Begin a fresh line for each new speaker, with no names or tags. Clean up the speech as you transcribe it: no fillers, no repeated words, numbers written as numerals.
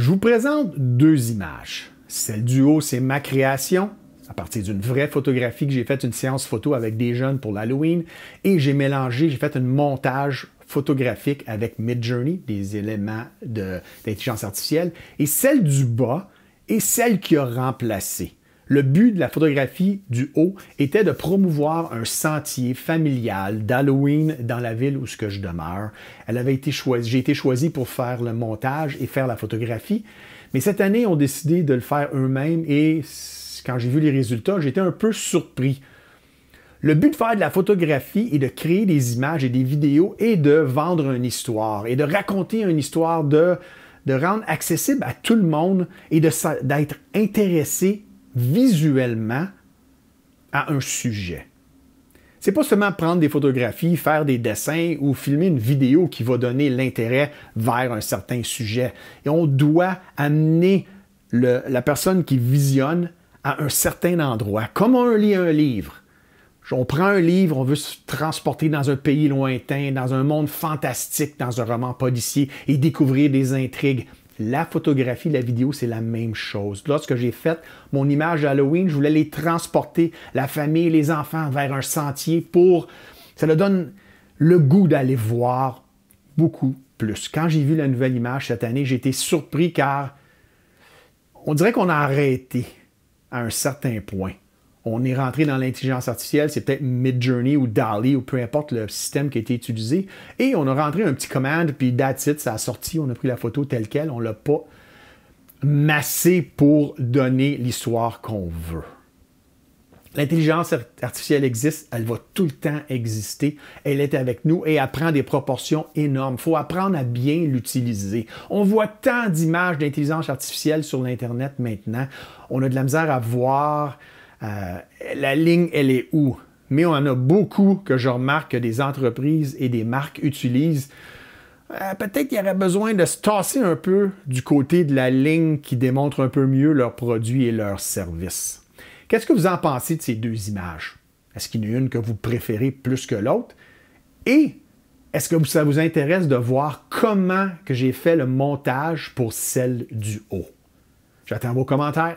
Je vous présente deux images. Celle du haut, c'est ma création, à partir d'une vraie photographie que j'ai faite une séance photo avec des jeunes pour l'Halloween, et j'ai fait un montage photographique avec Midjourney, des éléments d'intelligence artificielle, et celle du bas est celle qui a remplacé. Le but de la photographie du haut était de promouvoir un sentier familial d'Halloween dans la ville où je demeure. J'ai été choisi pour faire le montage et faire la photographie. Mais cette année, ils ont décidé de le faire eux-mêmes et quand j'ai vu les résultats, j'étais un peu surpris. Le but de faire de la photographie est de créer des images et des vidéos et de vendre une histoire et de raconter une histoire, de rendre accessible à tout le monde et d'être intéressé visuellement à un sujet. C'est pas seulement prendre des photographies, faire des dessins ou filmer une vidéo qui va donner l'intérêt vers un certain sujet. Et on doit amener la personne qui visionne à un certain endroit. Comme on lit un livre. On prend un livre, on veut se transporter dans un pays lointain, dans un monde fantastique, dans un roman policier et découvrir des intrigues. La photographie, la vidéo, c'est la même chose. Lorsque j'ai fait mon image d'Halloween, je voulais les transporter, la famille, les enfants, vers un sentier ça leur donne le goût d'aller voir beaucoup plus. Quand j'ai vu la nouvelle image cette année, j'ai été surpris car on dirait qu'on a arrêté à un certain point. On est rentré dans l'intelligence artificielle, c'est peut-être Midjourney ou DALL-E ou peu importe le système qui a été utilisé. Et on a rentré un petit commande, puis that's it, ça a sorti, on a pris la photo telle quelle, on ne l'a pas massé pour donner l'histoire qu'on veut. L'intelligence artificielle existe, elle va tout le temps exister, elle est avec nous et elle prend des proportions énormes. Il faut apprendre à bien l'utiliser. On voit tant d'images d'intelligence artificielle sur l'Internet maintenant, on a de la misère à voir... la ligne, elle est où? Mais on en a beaucoup que je remarque que des entreprises et des marques utilisent. Peut-être qu'il y aurait besoin de se tasser un peu du côté de la ligne qui démontre un peu mieux leurs produits et leurs services. Qu'est-ce que vous en pensez de ces deux images? Est-ce qu'il y en a une que vous préférez plus que l'autre? Et est-ce que ça vous intéresse de voir comment que j'ai fait le montage pour celle du haut? J'attends vos commentaires.